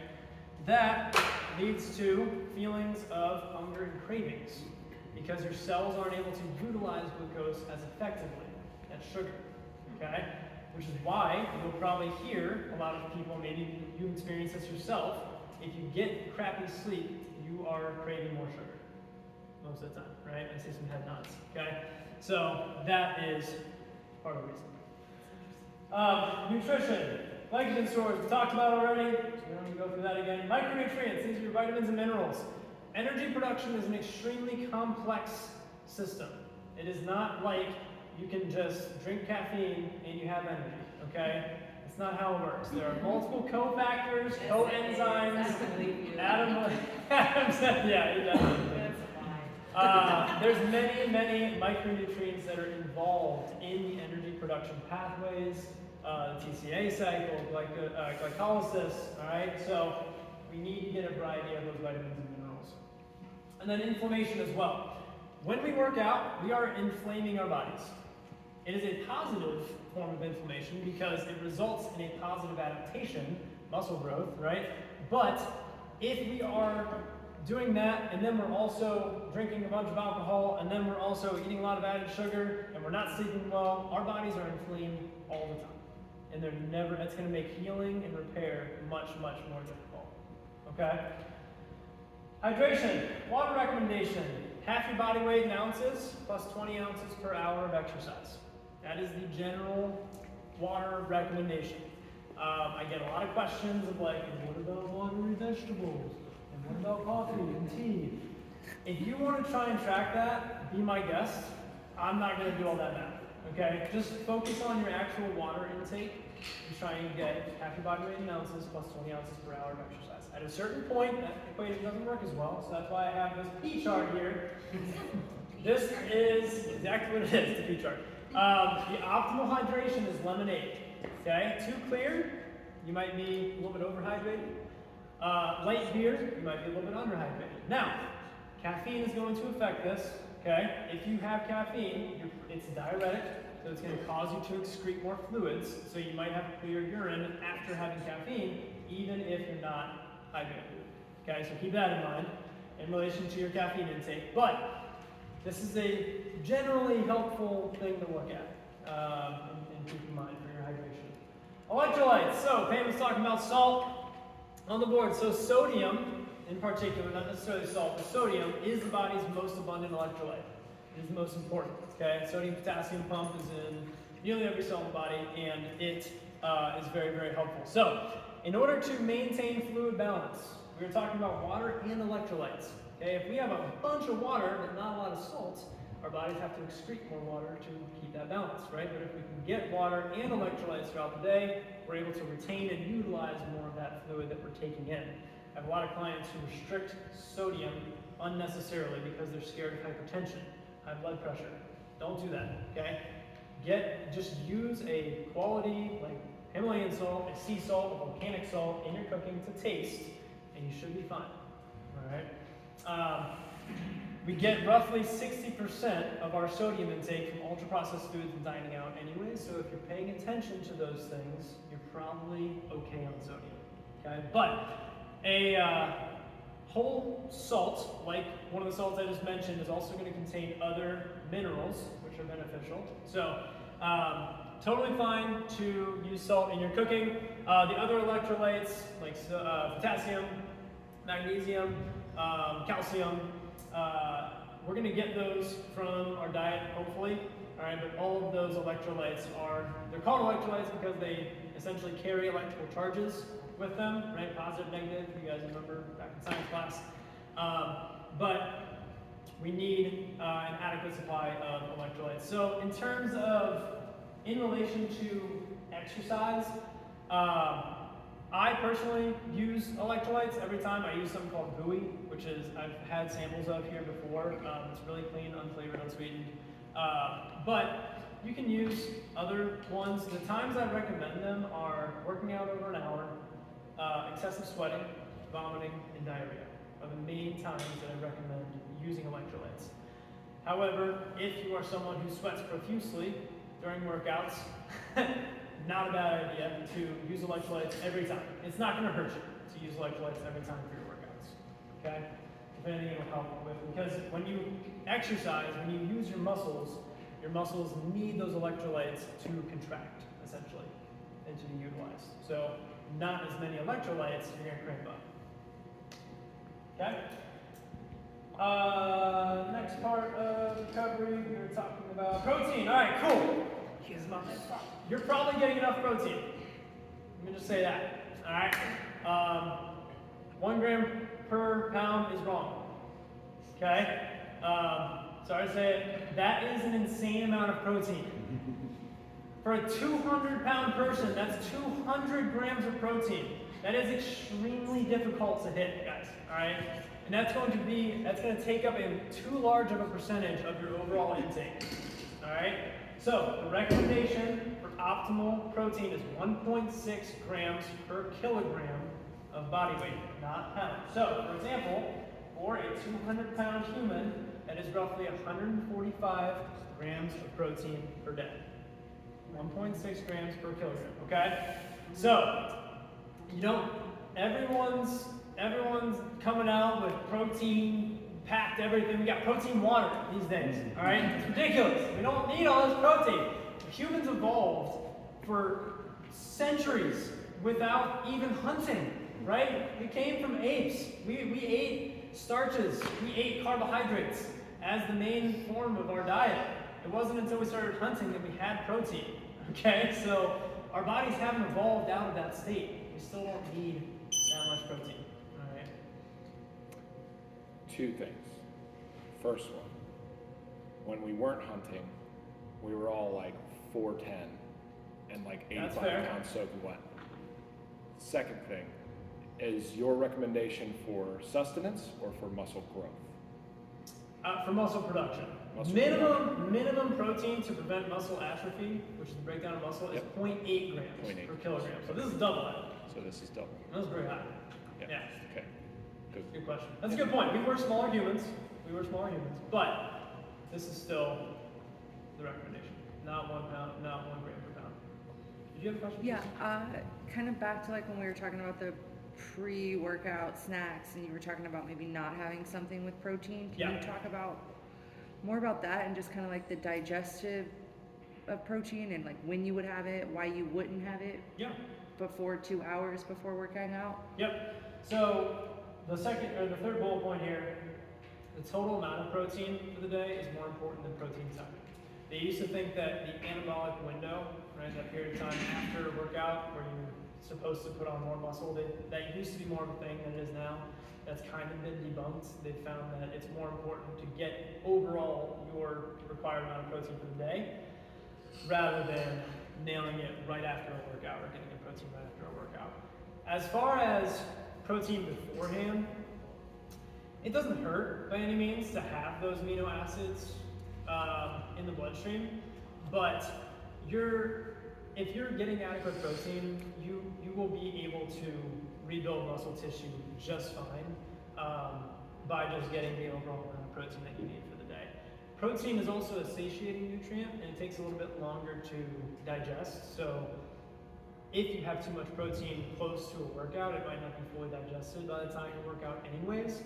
That leads to feelings of hunger and cravings because your cells aren't able to utilize glucose as effectively as sugar, okay? Which is why you'll probably hear a lot of people, maybe you experience this yourself, if you get crappy sleep, you are craving more sugar most of the time, right? I see some head nods, okay? So that is part of the reason. Nutrition, glycogen stores, we talked about already, so we don't need to go through that again. Micronutrients, these are your vitamins and minerals. Energy production is an extremely complex system. It is not like you can just drink caffeine and you have energy, okay? That's not how it works. There are multiple cofactors, coenzymes. Adam said, yeah, he definitely did. There's many micronutrients that are involved in the energy production pathways, the TCA cycle, glycolysis, all right? So we need to get a variety of those vitamins and minerals. And then inflammation as well. When we work out, we are inflaming our bodies. It is a positive form of inflammation because it results in a positive adaptation, muscle growth, right? But if we are doing that and then we're also drinking a bunch of alcohol and then we're also eating a lot of added sugar and we're not sleeping well, our bodies are inflamed all the time. And it's going to make healing and repair much more difficult, okay? Hydration, water recommendation, half your body weight in ounces plus 20 ounces per hour of exercise. That is the general water recommendation. I get a lot of questions of like, what about watery vegetables? And what about coffee and tea? If you want to try and track that, be my guest. I'm not going to do all that math, okay? Just focus on your actual water intake and try and get half your body weight in ounces plus 20 ounces per hour of exercise. At a certain point, that equation doesn't work as well, so that's why I have this P chart here. This is exactly what it is, the P chart. The optimal hydration is lemonade, okay? Too clear, you might be a little bit overhydrated. Light beer, you might be a little bit underhydrated. Now, caffeine is going to affect this, okay? If you have caffeine, it's diuretic, so it's going to cause you to excrete more fluids, so you might have clear urine after having caffeine, even if you're not hydrated, okay? So keep that in mind in relation to your caffeine intake. But this is a generally helpful thing to look at and keep in mind for your hydration. Electrolytes. So Pam was talking about salt on the board. So sodium, in particular, not necessarily salt, but sodium is the body's most abundant electrolyte. It is the most important. Okay, sodium-potassium pump is in nearly every cell in the body, and it is very helpful. So, in order to maintain fluid balance, we were talking about water and electrolytes. Okay, if we have a bunch of water but not a lot of salt, our bodies have to excrete more water to keep that balance, right? But if we can get water and electrolytes throughout the day, we're able to retain and utilize more of that fluid that we're taking in. I have a lot of clients who restrict sodium unnecessarily because they're scared of hypertension, high blood pressure. Don't do that, okay? Just use a quality, like Himalayan salt, a sea salt, a volcanic salt in your cooking to taste, and you should be fine, all right? We get roughly 60% of our sodium intake from ultra-processed foods and dining out anyway, so if you're paying attention to those things, you're probably okay on sodium, okay? But a whole salt, like one of the salts I just mentioned, is also going to contain other minerals, which are beneficial. So, totally fine to use salt in your cooking. The other electrolytes, like potassium, magnesium, calcium, we're going to get those from our diet, hopefully. All right, but all of those electrolytes they're called electrolytes because they essentially carry electrical charges with them, right? Positive, negative, you guys remember back in science class. But we need an adequate supply of electrolytes. So in terms of, in relation to exercise, I personally use electrolytes every time. I use something called buoy, which is, I've had samples of here before. It's really clean, unflavored, unsweetened. But you can use other ones. The times I recommend them are working out over an hour, excessive sweating, vomiting, and diarrhea are the main times that I recommend using electrolytes. However, if you are someone who sweats profusely during workouts, not a bad idea to use electrolytes every time. It's not going to hurt you to use electrolytes every time for your workouts. Okay? If anything, it will help with, because when you exercise, when you use your muscles need those electrolytes to contract, essentially, and to be utilized. So, not as many electrolytes, you're going to cramp up. Okay? Next part of recovery, we were talking about protein. All right, cool. You're probably getting enough protein. Let me just say that. All right. 1 gram per pound is wrong. Okay. Sorry to say it. That is an insane amount of protein. For a 200-pound person, that's 200 grams of protein. That is extremely difficult to hit, guys. All right. And that's going to take up too large of a percentage of your overall intake. All right. So the recommendation for optimal protein is 1.6 grams per kilogram of body weight, not pounds. So, for example, for a 200-pound human, that is roughly 145 grams of protein per day. 1.6 grams per kilogram. Okay. So everyone's coming out with protein packed everything. We got protein water these days. All right, it's ridiculous. We don't need all this protein. Humans evolved for centuries without even hunting. Right? We came from apes. We ate starches. We ate carbohydrates as the main form of our diet. It wasn't until we started hunting that we had protein. Okay, so our bodies haven't evolved out of that state. We still don't need that much protein. All right. 2 things. First one, when we weren't hunting, we were all like 4'10" and like 85 pounds soaking wet. Second thing, is your recommendation for sustenance or for muscle growth? For muscle production. Minimum protein to prevent muscle atrophy, which is the breakdown of muscle, is 0.8 grams per kilogram. So this is double that. So this is double. That's very high. Yeah. Okay. Good question. That's a good point. We were smaller humans. But this is still the recommendation. Not 1 pound, not 1 gram per pound. Did you have a question? Yeah, kind of back to like when we were talking about the pre-workout snacks and you were talking about maybe not having something with protein. Can you talk about more about that and just kind of like the digestive of protein and like when you would have it, why you wouldn't have it before 2 hours before working out? Yep. So the third bullet point here, the total amount of protein for the day is more important than protein time. They used to think that the anabolic window, right, that period of time after a workout where you're supposed to put on more muscle, that used to be more of a thing than it is now. That's kind of been debunked. They found that it's more important to get overall your required amount of protein for the day rather than nailing it right after a workout or getting a protein right after a workout. As far as protein beforehand, it doesn't hurt by any means to have those amino acids in the bloodstream, but if you're getting adequate protein, you will be able to rebuild muscle tissue just fine by just getting the overall amount of protein that you need for the day. Protein is also a satiating nutrient, and it takes a little bit longer to digest. So if you have too much protein close to a workout, it might not be fully digested by the time you work out anyways.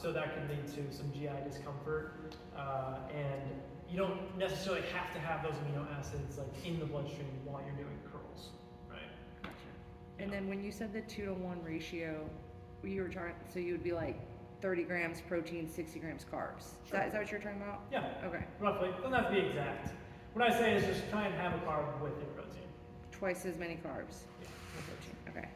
So that can lead to some GI discomfort, and you don't necessarily have to have those amino acids like in the bloodstream while you're doing curls, right? Gotcha. And then when you said the 2-to-1 ratio, you were trying, so you would be like 30 grams protein, 60 grams carbs. Sure. Is that what you're talking about? Yeah. Okay. Roughly. Doesn't have to be exact. What I say is just try and have a carb with your protein. Twice as many carbs. Yeah. with protein. Okay.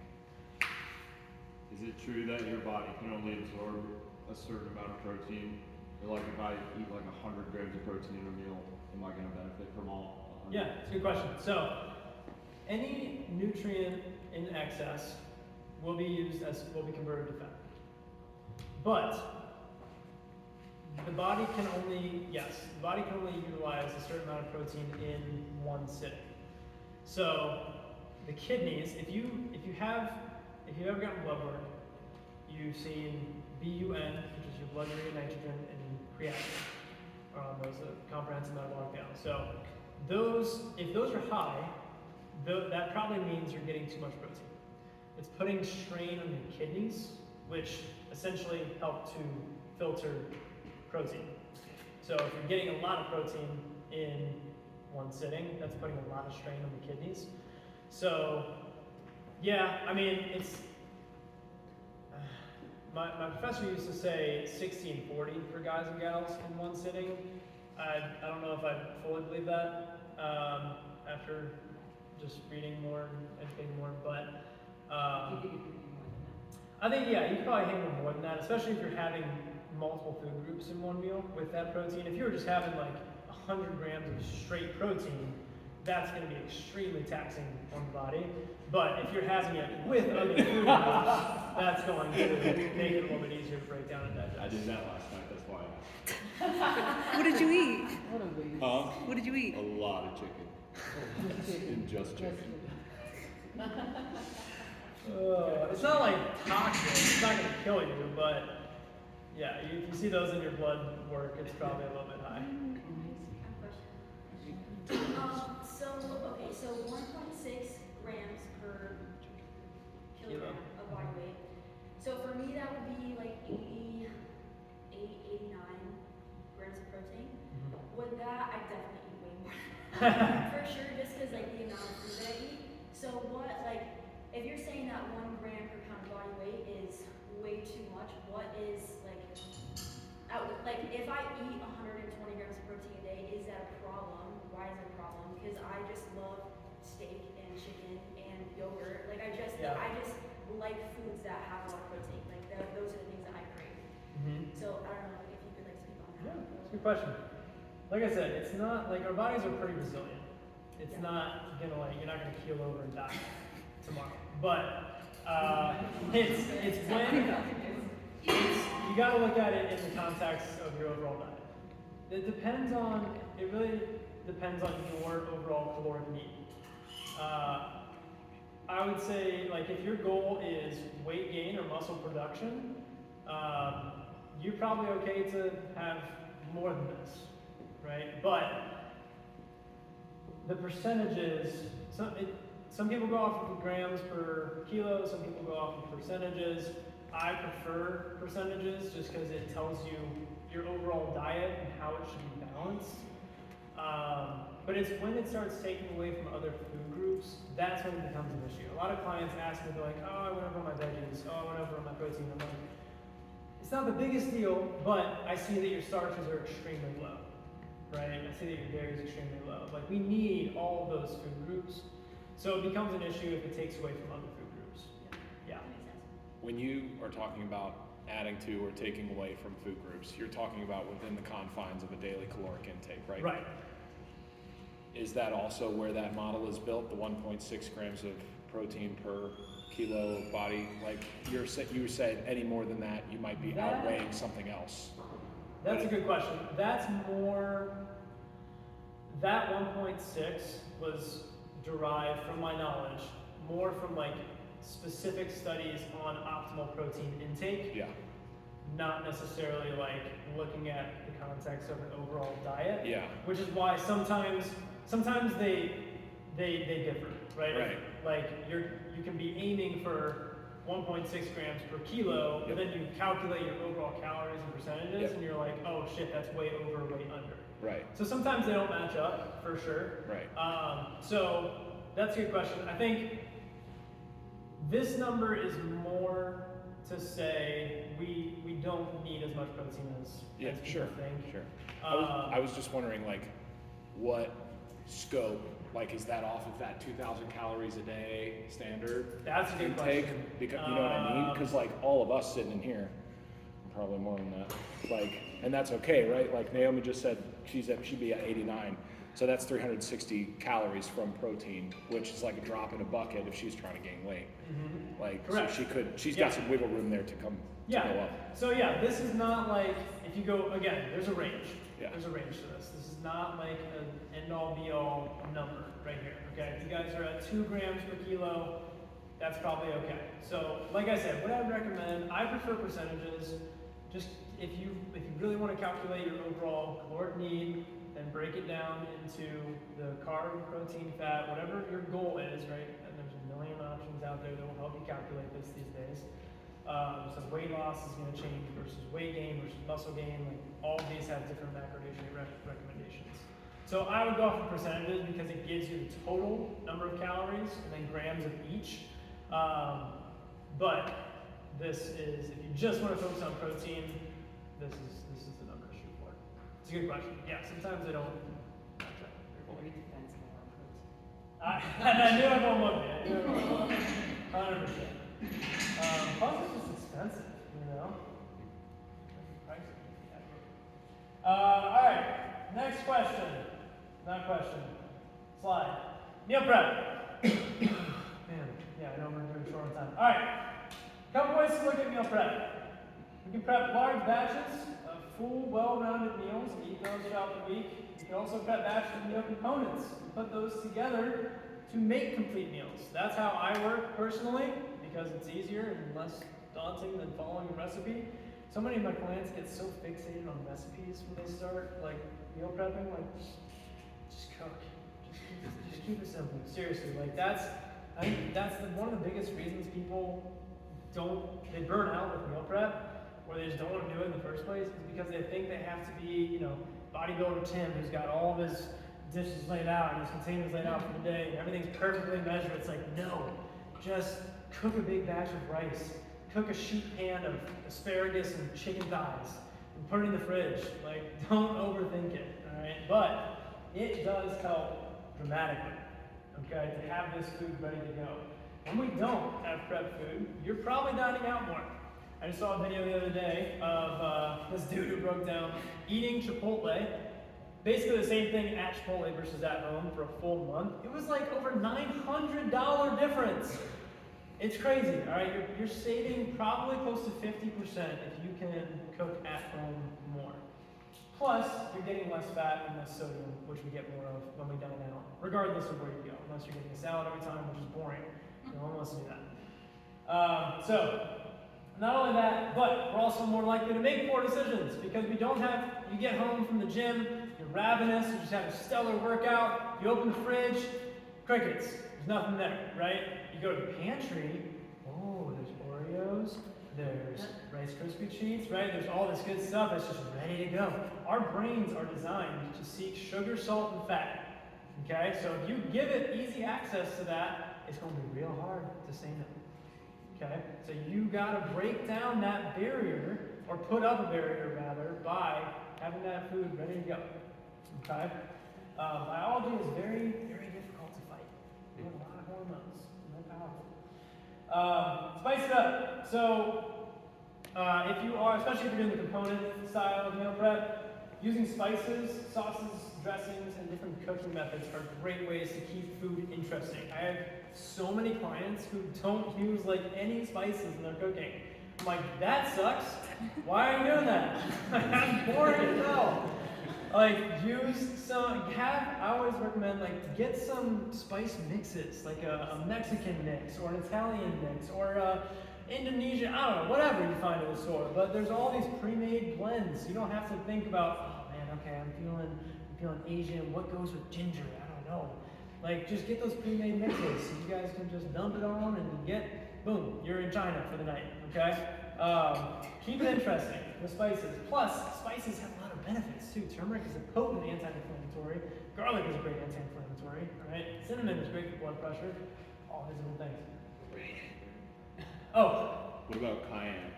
Is it true that your body can only absorb a certain amount of protein? Or like if I eat like 100 grams of protein in a meal, am I going to benefit from all 100? Yeah, it's a good question. So, any nutrient in excess will be converted to fat. But the body can only utilize a certain amount of protein in one sitting. So the kidneys, if you've ever gotten blood work, you've seen BUN, which is your blood urea nitrogen, and creatinine are on those comprehensive metabolic balance. So if those are high, that probably means you're getting too much protein. It's putting strain on your kidneys, which essentially help to filter protein. So if you're getting a lot of protein in one sitting, that's putting a lot of strain on the kidneys. So yeah, I mean, it's, my professor used to say 60 and 40 for guys and gals in one sitting. I don't know if I fully believe that after just reading more and educating more, but I think, yeah, you can probably handle more than that, especially if you're having multiple food groups in one meal with that protein. If you were just having like 100 grams of straight protein, that's going to be extremely taxing on the body. But if you're having it with other food groups, that's going to make it a little bit easier to break down and digest. I did that last night, that's why I asked. What did you eat? What a waste. What did you eat? A lot of chicken. And just chicken. It's not like toxic, it's not going to kill you, but yeah, if you see those in your blood work, it's probably a little bit high. So 1.6 grams per kilogram of body weight. So for me, that would be like 89 grams of protein. With that, I definitely eat way more. For sure, just because like the amount of food that I eat. So what, like, if you're saying that 1 gram per pound body weight is way too much, what is like if I eat 120 grams of protein a day, is that a problem? Why is it a problem? Because I just love steak and chicken and yogurt. Like I just like foods that have a lot of protein. Like those are the things that I crave. So I don't know if you could like speak on that. Yeah, that's a good question. Like I said, it's not like our bodies are pretty resilient. It's not gonna you're not gonna keel over and die tomorrow. But you gotta look at it in the context of your overall diet. It really depends on your overall caloric need. I would say, like, if your goal is weight gain or muscle production, you're probably okay to have more than this, right? But the percentages, some people go off of grams per kilo, some people go off of percentages. I prefer percentages just because it tells you your overall diet and how it should be balanced. But it's when it starts taking away from other food groups, that's when it becomes an issue. A lot of clients ask me, they're like, oh, I went over my veggies, oh, I went over my protein. I'm like, it's not the biggest deal, but I see that your starches are extremely low, right? I see that your dairy is extremely low. Like, we need all of those food groups. So it becomes an issue if it takes away from other food groups. Yeah. When you are talking about adding to or taking away from food groups, you're talking about within the confines of a daily caloric intake, right? Right. Is that also where that model is built, the 1.6 grams of protein per kilo of body? Like you said, any more than that, you might be outweighing something else. That's a good question. That's more, that 1.6 was derived, from my knowledge, more from like specific studies on optimal protein intake. Yeah. Not necessarily like looking at the context of an overall diet. Yeah. Which is why sometimes they differ, right? Right. Like you can be aiming for 1.6 grams per kilo, but then you calculate your overall calories and percentages, and you're like, oh shit, that's way over, way under. Right. So sometimes they don't match up, for sure. Right. So that's a good question. I think this number is more to say we don't need as much protein as people think. Sure. I was just wondering, like, what scope, like, is that off of that 2,000 calories a day standard? That's a good intake? question. Because, you know what I mean? Because, like, all of us sitting in here, probably more than that. Like, and that's okay, right? Like Naomi just said, she'd be at 89. So that's 360 calories from protein, which is like a drop in a bucket if she's trying to gain weight. Like, correct. so she's got some wiggle room there to go up. So yeah, this is not like, if if you go, again, there's a range. Yeah. There's a range to this. This is not like an end-all be-all number right here, okay? If you guys are at 2 grams per kilo, that's probably okay. So, like I said, what I would recommend, I prefer percentages. Just if you really want to calculate your overall caloric need, then break it down into the carb, protein, fat, whatever your goal is, right? And there's a million options out there that will help you calculate this these days. So weight loss is going to change versus weight gain versus muscle gain. Like all of these have different macronutrient recommendations. So I would go off of percentages because it gives you the total number of calories and then grams of each. But this is, if you just want to focus on protein, this is the number to shoot for. It's a good question. Yeah, sometimes I don't. Very defensive on protein. I knew everyone would be. I knew everyone would be. 100%. Plus it's just expensive, you know? Alright, next question. Not question. Slide. Meal prep. Man, yeah, I know we're doing short on time. Alright, couple ways to look at meal prep. We can prep large batches of full, well-rounded meals and eat those throughout the week. You can also prep batches of meal components and put those together to make complete meals. That's how I work personally, because it's easier and less daunting than following a recipe. So many of my clients get so fixated on recipes when they start like meal prepping, like just cook, just keep it simple. Seriously, like I think that's one of the biggest reasons people they burn out with meal prep, or they just don't want to do it in the first place, is because they think they have to be, you know, bodybuilder Tim who's got all of his dishes laid out and his containers laid out for the day and everything's perfectly measured. It's like, no, just cook a big batch of rice, cook a sheet pan of asparagus and chicken thighs, and put it in the fridge. Like, don't overthink it, all right? But it does help dramatically, okay, to have this food ready to go. When we don't have prep food, you're probably dining out more. I just saw a video the other day of this dude who broke down eating Chipotle, basically the same thing at Chipotle versus at home for a full month. It was like over $900 difference. It's crazy, all right? You're saving probably close to 50% if you can cook at home more. Plus, you're getting less fat and less sodium, which we get more of when we dine out, regardless of where you go, unless you're getting a salad every time, which is boring. No one wants to do that. So, not only that, but we're also more likely to make poor decisions because you get home from the gym, you're ravenous, you just had a stellar workout, you open the fridge, crickets, there's nothing there, right? You go to the pantry, oh, there's Oreos, there's Rice Krispie treats, right? There's all this good stuff that's just ready to go. Our brains are designed to seek sugar, salt, and fat, okay? So if you give it easy access to that, it's going to be real hard to say no. Okay, so you got to break down that barrier, or put up a barrier rather, by having that food ready to go. Okay, biology is very, very difficult to fight. We have a lot of hormones, and they're powerful. Spice it up. So, if you are, especially if you're doing the component style of meal prep, using spices, sauces, dressings, and different cooking methods are great ways to keep food interesting. I have so many clients who don't use like any spices in their cooking. I'm like, that sucks. Why are you doing that? I'm boring as hell. Like, use some, I always recommend like get some spice mixes, like a Mexican mix or an Italian mix or Indonesian, I don't know, whatever you find in the store. But there's all these pre-made blends. You don't have to think about, oh man, okay, I'm feeling Asian. What goes with ginger? I don't know. Like, just get those pre-made mixes so you guys can just dump it on and boom, you're in China for the night, okay? Keep it interesting with spices. Plus, spices have a lot of benefits too. Turmeric is a potent anti-inflammatory. Garlic is a great anti-inflammatory, right? Cinnamon is great for blood pressure. All these little things. Oh. What about cayenne?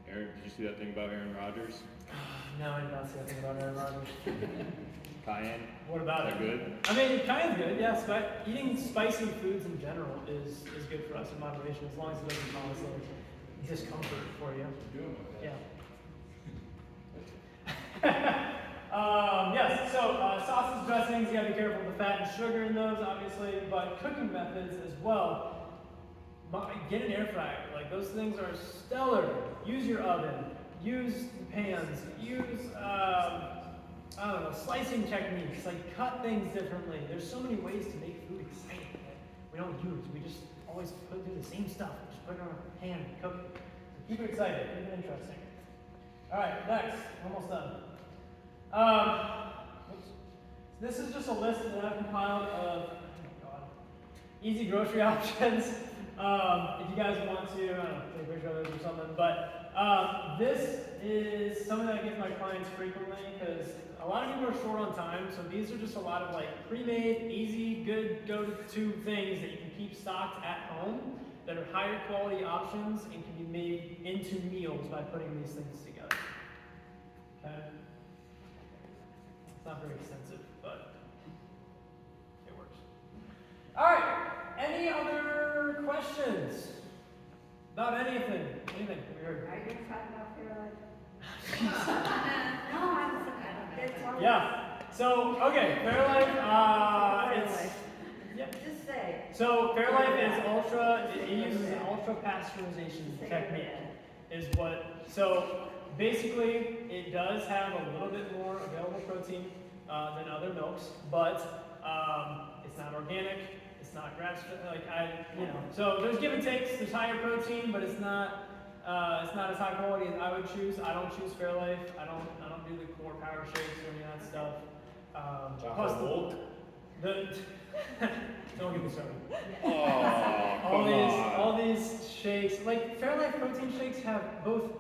Aaron, did you see that thing about Aaron Rodgers? No, I did not see that thing about Aaron Rodgers. Cayenne? What about it? Good? I mean, cayenne's good, yes, but eating spicy foods in general is good for us in moderation, as long as it doesn't cause like discomfort for you. Yeah. Yes, so sauces, dressings, you gotta be careful with the fat and sugar in those, obviously, but cooking methods as well. Get an air fryer. Like, those things are stellar. Use your oven. use the pans, use, I don't know, slicing techniques, like cut things differently. There's so many ways to make food exciting that we don't use. We just always do the same stuff. Just put it on a pan and cook it. So keep it exciting, keep it interesting. All right, next, almost done. Oops. This is just a list that I've compiled of easy grocery options. If you guys want to, I don't know, take a picture of those or something. But this is something that I give my clients frequently because a lot of people are short on time. So these are just a lot of like pre-made, easy, good go-to things that you can keep stocked at home that are higher quality options and can be made into meals by putting these things together. Okay? It's not very extensive, but it works. All right. Any other questions about anything? Anything weird? Are you talking about Fairlife? No, it's all. Yeah. So okay, Fairlife. It's yep. Just say. So Fairlife is ultra. It uses an ultra pasteurization technique. Is what. So basically, it does have a little bit more available protein than other milks, but it's not organic. It's not grass-fed, so there's give and takes. There's higher protein, but it's not as high quality as I would choose. I don't choose Fairlife. I don't do the core power shakes or any of that stuff. Plus don't get me started. Oh, all these shakes, like Fairlife protein shakes, have both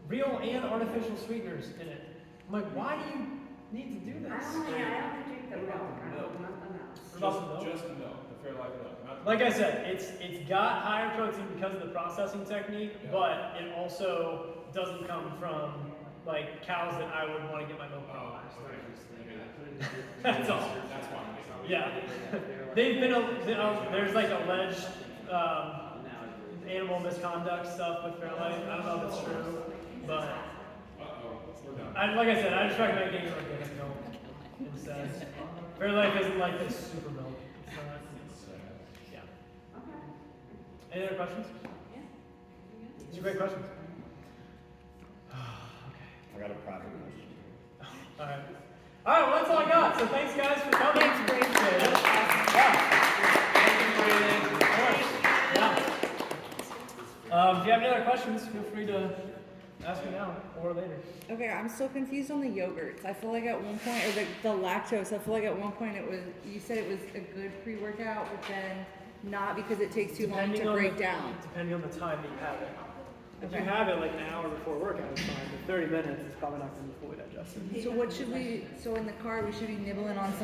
real and artificial sweeteners in it. I'm like, why do you need to do this? I only drink the milk, I don't want nothing else. Just the milk, the Fairlife milk. Not Like I said, it's got higher protein because of the processing technique, but it also doesn't come from like cows that I would want to get my milk from. That's all. That's fine. Yeah, they've been there's like alleged animal misconduct stuff with Fairlife. I don't know if it's true, but like I said, I just recommend getting organic milk instead. Fairlife isn't like this super milk. It's not. Yeah. Any other questions? Yeah. These are great questions. I got a private question. All right. All right, well, that's all I got. So thanks, guys, for coming. Thanks, Brady. If you have any other questions, feel free to ask me now or later. Okay, I'm still confused on the yogurts. I feel like at one point, or the lactose, I feel like at one point you said it was a good pre-workout, but then not because it takes too long to break down. Depending on the time that you have it. If Okay. you have it like an hour before workout, it's fine. But 30 minutes is probably not going to be fully digested. So what should we, so in the car, we should be nibbling on some